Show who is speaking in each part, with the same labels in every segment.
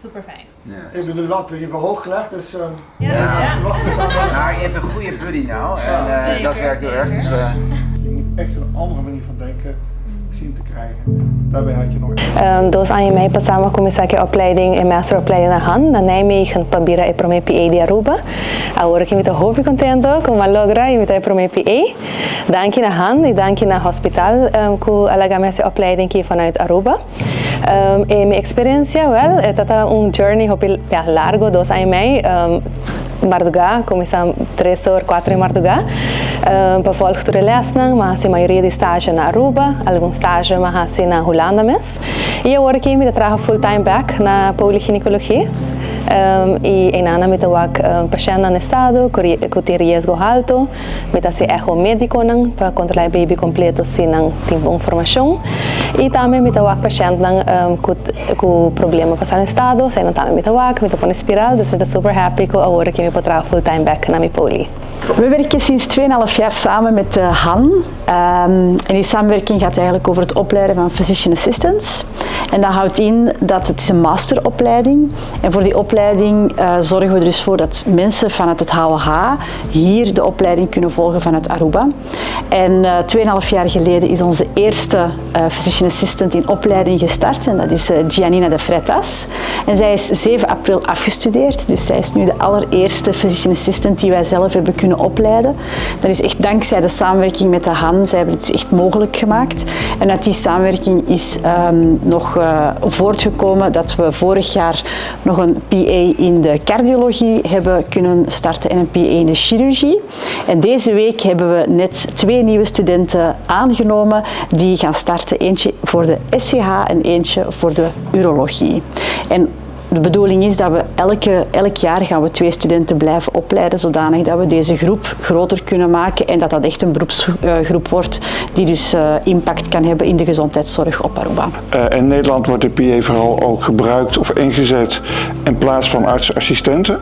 Speaker 1: super fijn.
Speaker 2: Ja. Ik bedoel, de lat in ieder geval hoog gelegd, dus
Speaker 3: Nou, je hebt een goede buddy nou en dat werkt heel erg. Dus,
Speaker 2: je moet echt een andere manier van denken zien te krijgen. Daarbij had je nog...
Speaker 4: 2 anos e meio passava a começar aqui a opleiding, a masteropleiding na Han, na Nijmegen, para vir para o meu PA de Aruba. Agora que me estou muito contente com a logra e me estou para o meu PA. Dank na Han e dank na hospital que alaga essa opleiding aqui vanuit Aruba. E minha experiência, well, é journey largo, 2 anos e meio. Madrugada, começamos 3 horas, 4 em madrugada. Para volgen door de lesning, mas a maioria de estágio na Aruba, alguns estágios mas na Holanda mesmo. E eu aqui me trabalho full time back na poliginecologia. E em Ana me trabalho paciente no estado, que tem risco alto, me trabalho echo médico para controlar o baby completo se não tem informação. E também me trabalho paciente com problema para o estado, se não também me trabalho com espiral, dus me estou super happy que agora que me trabalho full time back na minha poli.
Speaker 5: We werken sinds 2,5 jaar samen met Han. En die samenwerking gaat eigenlijk over het opleiden van physician assistants. En dat houdt in dat het is een masteropleiding. En voor die opleiding zorgen we er dus voor dat mensen vanuit het HOH hier de opleiding kunnen volgen vanuit Aruba. En 2,5 jaar geleden is onze eerste physician assistant in opleiding gestart. En dat is Giannina de Freitas. En zij is 7 april afgestudeerd. Dus zij is nu de allereerste physician assistant die wij zelf hebben kunnen opleiden. Dat is echt dankzij de samenwerking met de Han. Zij hebben het echt mogelijk gemaakt. En uit die samenwerking is nog voortgekomen dat we vorig jaar nog een PA in de cardiologie hebben kunnen starten en een PA in de chirurgie. En deze week hebben we net 2 nieuwe studenten aangenomen die gaan starten. Eentje voor de SCH en eentje voor de urologie. En de bedoeling is dat we elk jaar gaan we 2 studenten blijven opleiden, zodanig dat we deze groep groter kunnen maken en dat dat echt een beroepsgroep wordt die dus impact kan hebben in de gezondheidszorg op Aruba.
Speaker 2: In Nederland wordt de PA vooral ook gebruikt of ingezet in plaats van artsassistenten.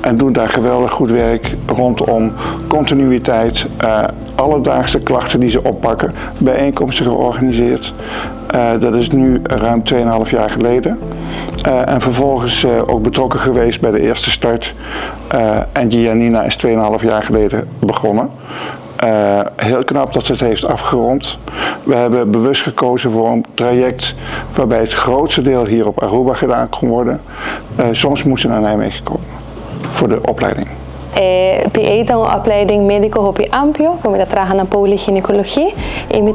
Speaker 2: En doen daar geweldig goed werk rondom continuïteit, alledaagse klachten die ze oppakken, bijeenkomsten georganiseerd. Dat is nu ruim 2,5 jaar geleden. En vervolgens ook betrokken geweest bij de eerste start. En Giannina is 2,5 jaar geleden begonnen. Heel knap dat ze het heeft afgerond. We hebben bewust gekozen voor een traject waarbij het grootste deel hier op Aruba gedaan kon worden. Soms moest ze naar Nijmegen komen voor de opleiding.
Speaker 4: PA é uma opleiding médico-hopi amplo, como eu trabalho na poliginecologia, e eu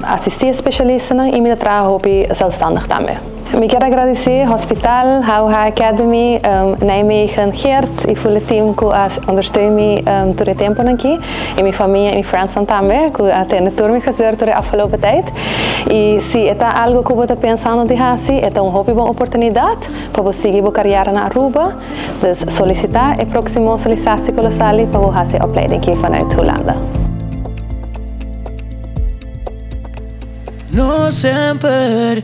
Speaker 4: assistir especialistas e eu trabalho hopi zelfstandig também. Eu quero agradecer ao Hospital, HOH Academy, Nijmegen, Geert e o team que ondersteunt me todo o tempo aqui, e minha família e meus friends também, que até tour me gezorgd door de afgelopen tijd. E se é algo que eu estou pensando de fazer, é uma boa oportunidade para você seguir a carreira na Aruba, dus solicitar a próxima solicitatie colossal para você fazer a opleiding aqui vanuit Holanda.
Speaker 6: No se perder.